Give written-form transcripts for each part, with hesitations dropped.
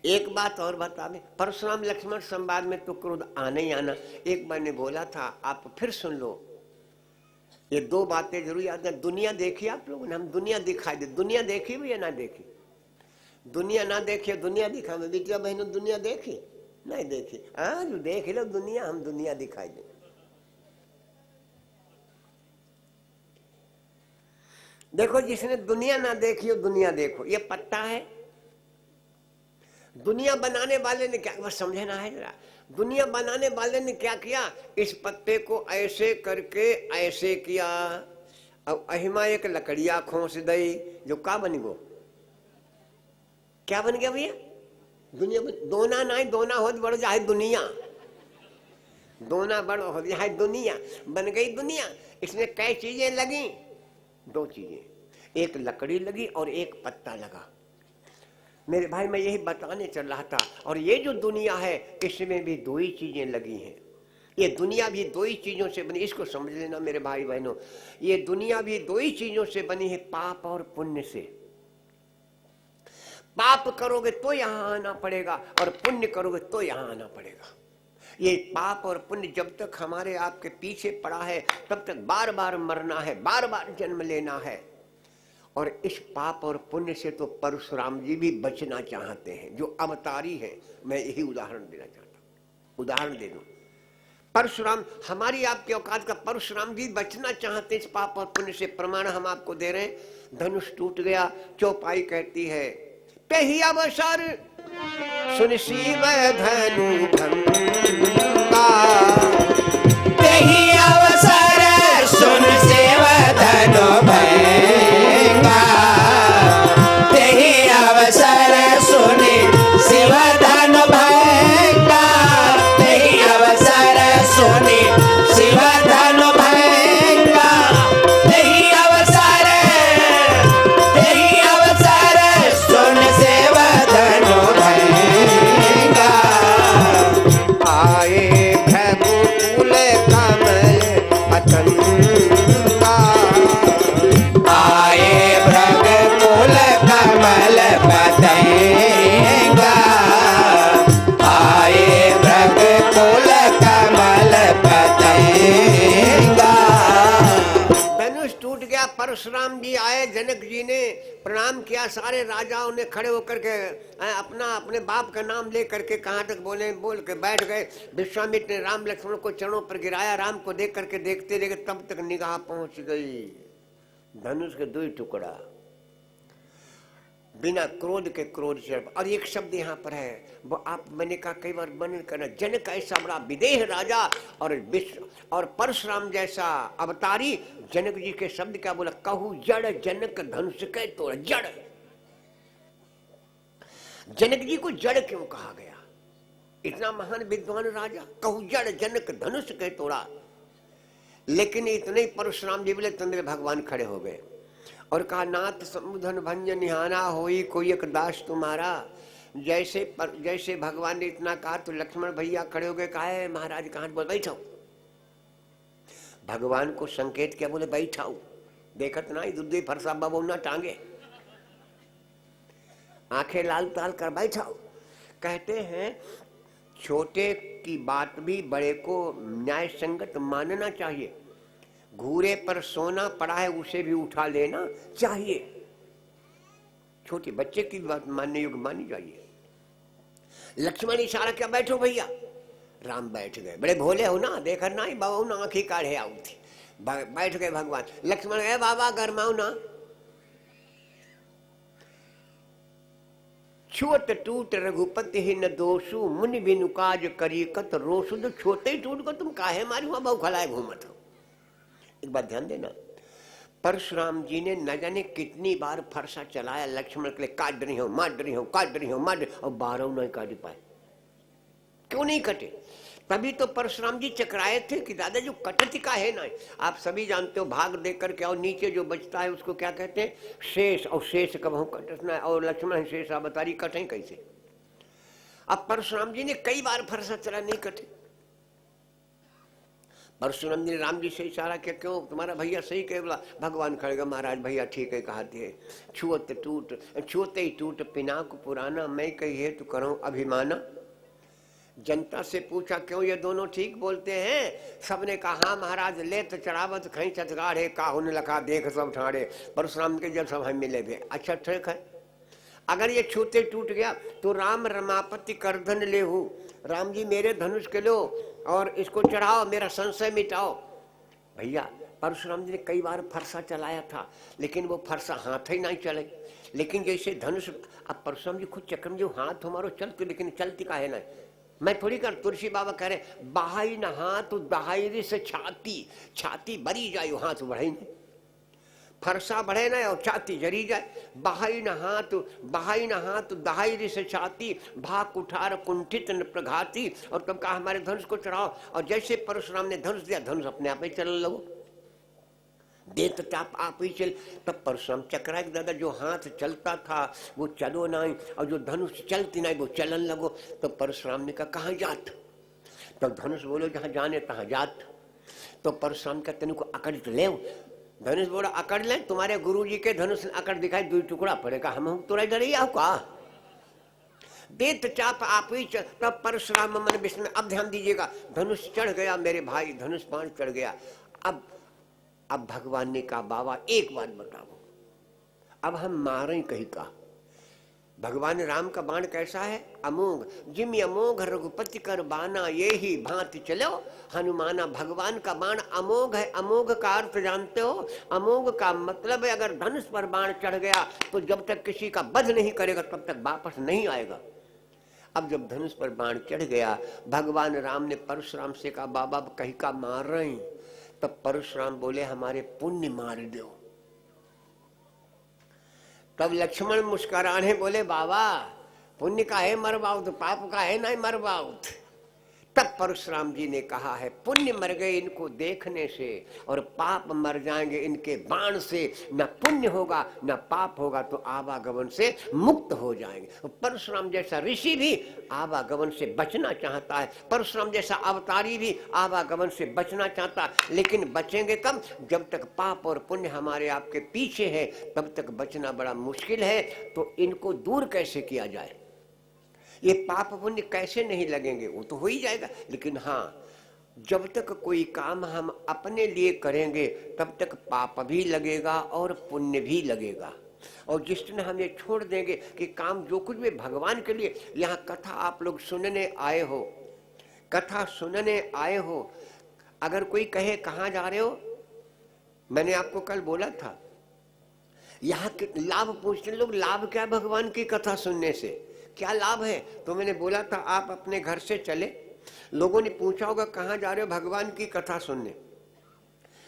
एक बात और बता दें, परशुराम लक्ष्मण संवाद में तो क्रोध आना ही आना। एक बार ने बोला था, आप फिर सुन लो, ये दो बातें जरूर याद है। दुनिया देखी आप लोगों ने, हम दुनिया दिखाई दे, दुनिया देखी भी या ना देखी? दुनिया ना देखी, दुनिया दिखा दे। बेटिया बहनों, दुनिया देखी नहीं देखी? हाँ, जो देख लो दुनिया, हम दुनिया दिखाई दे। देखो, जिसने दुनिया ना देखी हो, दुनिया देखो। ये पत्ता है, दुनिया बनाने वाले ने क्या, बस समझना है जरा, दुनिया बनाने वाले ने क्या किया, इस पत्ते को ऐसे करके ऐसे किया। अब अहिमा एक लकड़िया खोस दई, जो का बन गो, क्या बन गया भैया? दुनिया बन। दोना नहीं, दोना हो बढ़ जाए दुनिया, दोना बड़ हो जाए दुनिया, बन गई दुनिया। इसमें कई चीजें लगी? दो चीजें, एक लकड़ी लगी और एक पत्ता लगा। मेरे भाई, मैं यही बताने चल रहा था। और ये जो दुनिया है, इसमें भी दो ही चीजें लगी हैं। ये दुनिया भी दो ही चीजों से बनी, इसको समझ लेना मेरे भाई बहनों। ये दुनिया भी दो ही चीजों से बनी है, पाप और पुण्य से। पाप करोगे तो यहां आना पड़ेगा, और पुण्य करोगे तो यहां आना पड़ेगा। ये पाप और पुण्य जब तक हमारे आपके पीछे पड़ा है, तब तक बार बार मरना है, बार बार जन्म लेना है। और इस पाप और पुण्य से तो परशुराम जी भी बचना चाहते हैं, जो अवतारी है। मैं यही उदाहरण देना चाहता हूं, उदाहरण दे दूं। परशुराम, हमारी आपकी औकात का परशुराम जी बचना चाहते इस पाप और पुण्य से। प्रमाण हम आपको दे रहे हैं। धनुष टूट गया, चौपाई कहती है, पेही अवसर सुन शिव धनु भंगा, तेहि अवसर सुन शिव धनु भंगा, तेहि अवसर सुन शिव धनु भंगा, तेहि अवसर सुन शिव धनु भंगा, तेहि अवसर सुन शिव धनु भंगा। आए भ्रगुकुल कमल पतंगा, आए भृगुकुल कमल पतंगा, आए भृगुकुल कमल पतंगा। धनुष टूट गया। परशुराम जी आए, जनक जी ने प्रणाम किया। सारे राजाओं ने खड़े होकर के अपना अपने बाप का नाम ले करके कहाँ तक बोले, बोल के बैठ गए। विश्वामित्र ने राम लक्ष्मण को चरणों पर गिराया। राम को देख करके देखते देखते तब तक निगाह पहुंच गई धनुष के दो टुकड़ा, बिना क्रोध के क्रोध से। और एक शब्द यहाँ पर है, वो आप, मैंने कहा कई बार वर्णन करना, जनक ऐसा बड़ा विदेह राजा और विश्व और परशुराम जैसा अवतारी। जनक जी के शब्द क्या बोला, कहू जड़ जनक धनुष के तोड़। जड़, जनक जी को जड़ क्यों कहा गया? इतना महान विद्वान राजा, कहू जड़ जनक धनुष के तोड़ा। लेकिन इतने ही परशुराम जी बोले, तो मेरे भगवान खड़े हो गए और कहा, नाथ समुधन भंजन निहाना होई कोई एक दास तुम्हारा। जैसे भगवान ने इतना कहा तो लक्ष्मण भैया खड़े हो गए। कहा है महाराज, कहाँ? बोल बैठाओ। भगवान को संकेत क्या बोले, बैठाओ। देखत ना दूध फरसा बाबू ना टांगे, आंखें लाल ताल कर बैठाओ। कहते हैं, छोटे की बात भी बड़े को न्याय संगत मानना चाहिए। घूरे पर सोना पड़ा है, उसे भी उठा लेना चाहिए। छोटे बच्चे की बात मानने योग्य मानी जाइए। लक्ष्मण इशारा क्या, बैठो भैया। राम बैठ गए। बड़े भोले हो ना, देखा ना ही बाबू ना आंखी काढ़े आऊ थी। बैठ गए भगवान। लक्ष्मण है, बाबा गरमाऊ ना। छुअत टूट रघुपति ही न दोषु, मुनि बिनु काज करी कत रोषु। तो छोटे ही टूट को तुम काहे मारी हुआ बहु खलाए घूमत हो। एक बात ध्यान देना, परशुराम जी ने न जाने कितनी बार फरसा चलाया लक्ष्मण के लिए, काट रही हो, मार रही हो, काट रही हो, मार, और 12 नहीं काट पाए। क्यों नहीं कटे? तभी तो परशुराम जी चकराए थे कि दादा जो कटती का है ना। आप सभी जानते हो, भाग देख करके और नीचे जो बचता है उसको क्या कहते हैं, शेष। और शेष कब हम कटना है, और लक्ष्मण शेष अवतारी कटें कैसे? अब परशुराम जी ने कई बार फरसा चला, नहीं कटे। परशुराम जी ने राम जी से इशारा किया, क्यों तुम्हारा भैया सही कहे? बोला भगवान खड़ेगा, महाराज भैया ठीक है कहते हैं। छुअते ही टूट पिनाक पुराना, मैं कही है तो करो अभिमाना। जनता से पूछा क्यों ये दोनों ठीक बोलते हैं? सबने कहा हाँ महाराज, ले तो चढ़ावत खई चतगाड़े, काहुन लखा देख सब ठाड़े। परशुराम के जब सब हम मिले थे। अच्छा ठीक है, अगर ये छूते टूट गया तो राम रमापति करधन ले हूं, राम जी मेरे धनुष के लो और इसको चढ़ाओ, मेरा संशय मिटाओ। भैया परशुराम जी ने कई बार फरसा चलाया था, लेकिन वो फरसा हाथ ही नहीं चले। लेकिन जैसे धनुष, अब परशुराम जी खुद चक्रम जो हाथ हमारो चलते, लेकिन चलती का है ना, मैं थोड़ी कर। तुलसी बाबा कह रहे बहाई न हाथ दहाई से छाती, छाती भरी जाए हाथ बढ़े नहीं, फरसा बढ़े ना और छाती जरी जाए। बहाई न हाथ दहाई से छाती, भाग कुठार कुंठित न प्रघाती। और तब कहा हमारे धनुष को चढ़ाओ, और जैसे परशुराम ने धनुष दिया, धनुष अपने आप ही चलने लगो, देत चाप आप ही चल। तब परशुराम चक्रा के दादा जो हाथ चलता था वो चलो नहीं, और जो धनुष चलती नहीं वो चलन लगो। तो परशुराम ने कहा कहाँ जात? तो धनुष बोलो जहाँ जाने तहाँ जात। तो परशुराम का तेन को अकड़ तो ले। धनुष बोला अकड़ ले, तुम्हारे गुरुजी के धनुष अकड़ दिखाई, दो टुकड़ा पड़ेगा, हम तुरा इधर ही आओ का? देत चाप आप ही चल। तब परशुराम मन विष्णु, अब ध्यान दीजिएगा, धनुष चढ़ गया मेरे भाई, धनुष बाण चढ़ गया। अब भगवान ने कहा बाबा एक बात बताओ, अब हम मारे कहीं का? भगवान राम का बाण कैसा है? अमोघ। जिम अमोघ रघुपति कर बाना, ये ही भांति चलो हनुमाना। भगवान का बाण अमोघ है। अमोघ का अर्थ जानते हो? अमोघ का मतलब है अगर धनुष पर बाण चढ़ गया तो जब तक किसी का वध नहीं करेगा तब तक वापस नहीं आएगा। अब जब धनुष पर बाण चढ़ गया, भगवान राम ने परशुराम से कहा बाबा कहीं का मार रहे हैं? तब परशुराम बोले हमारे पुण्य मार दो। तब लक्ष्मण मुस्कुराने बोले बाबा पुण्य का है मरवाउत, पाप का है नहीं मरवाउत। तब परशुराम जी ने कहा है पुण्य मर गए इनको देखने से, और पाप मर जाएंगे इनके बाण से। न पुण्य होगा न पाप होगा, तो आवागमन से मुक्त हो जाएंगे। परशुराम जैसा ऋषि भी आवागमन से बचना चाहता है, परशुराम जैसा अवतारी भी आवागमन से बचना चाहता है। लेकिन बचेंगे कब? जब तक पाप और पुण्य हमारे आपके पीछे है तब तक बचना बड़ा मुश्किल है। तो इनको दूर कैसे किया जाए? ये पाप पुण्य कैसे नहीं लगेंगे? वो तो हो ही जाएगा। लेकिन हाँ, जब तक कोई काम हम अपने लिए करेंगे तब तक पाप भी लगेगा और पुण्य भी लगेगा। और जिस दिन हम ये छोड़ देंगे कि काम जो कुछ भी भगवान के लिए, यहाँ कथा आप लोग सुनने आए हो, कथा सुनने आए हो, अगर कोई कहे कहाँ जा रहे हो, मैंने आपको कल बोला था यहाँ के लाभ पूछते लोग, लाभ क्या भगवान की कथा सुनने से, क्या लाभ है? तो मैंने बोला था आप अपने घर से चले, लोगों ने पूछा होगा कहाँ जा रहे हो? भगवान की कथा सुनने।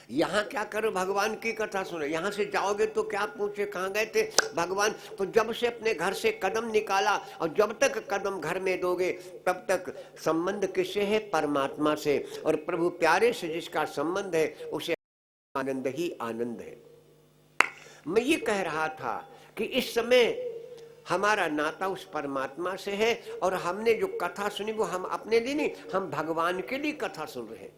यहाँ क्या करो? भगवान की कथा सुनो। यहाँ से जाओगे तो क्या पूछे कहाँ गए थे? भगवान। तो जब से अपने घर से कदम निकाला और जब तक कदम घर में दोगे तब तक संबंध किससे है? परमात्मा से। और प्रभु प्यारे से जिसका संबंध है उसे आनंद ही आनंद है। मैं ये कह रहा था कि इस समय हमारा नाता उस परमात्मा से है, और हमने जो कथा सुनी वो हम अपने लिए नहीं, हम भगवान के लिए कथा सुन रहे हैं।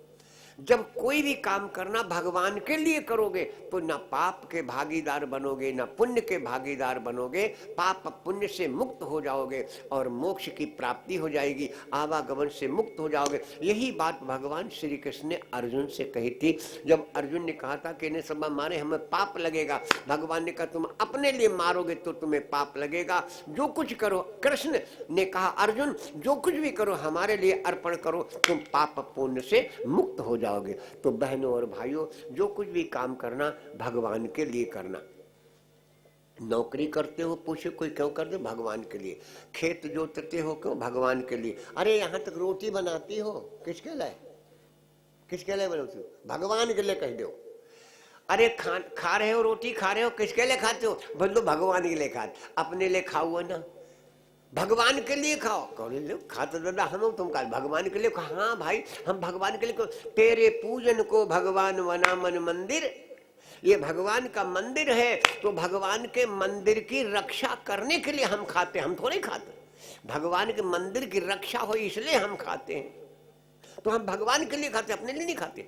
जब कोई भी काम करना भगवान के लिए करोगे तो ना पाप के भागीदार बनोगे ना पुण्य के भागीदार बनोगे, पाप पुण्य से मुक्त हो जाओगे और मोक्ष की प्राप्ति हो जाएगी, आवागमन से मुक्त हो जाओगे। यही बात भगवान श्री कृष्ण ने अर्जुन से कही थी। जब अर्जुन ने कहा था कि इन्हें सब मारे हमें पाप लगेगा, भगवान ने कहा तुम अपने लिए मारोगे तो तुम्हें पाप लगेगा। जो कुछ करो, कृष्ण ने कहा अर्जुन जो कुछ भी करो हमारे लिए अर्पण करो, तुम पाप पुण्य से मुक्त हो जाओगे। तो बहनों और भाइयों, जो कुछ भी काम करना भगवान के लिए करना। नौकरी करते हो, पूछे कोई क्यों करते? भगवान के लिए। खेत जोतते हो क्यों? भगवान के लिए। अरे यहाँ तक रोटी बनाती हो किसके लिए? किसके लिए बनाती हो? भगवान के लिए कह दो। अरे खा रहे हो, रोटी खा रहे हो, किसके लिए खाते हो? बोलो भगवान के लिए खाते। अपने लिए खाओ ना, भगवान के लिए खाओ। कौन खाते दादा हम, तुम कहा भगवान के लिए। हाँ भाई हम भगवान के लिए। तेरे पूजन को भगवान बना मन मंदिर, ये भगवान का मंदिर है, तो भगवान के मंदिर की रक्षा करने के लिए हम खाते, हम थोड़े खाते। भगवान के मंदिर की रक्षा हो इसलिए हम खाते हैं। तो हम भगवान के लिए खाते, अपने लिए नहीं खाते।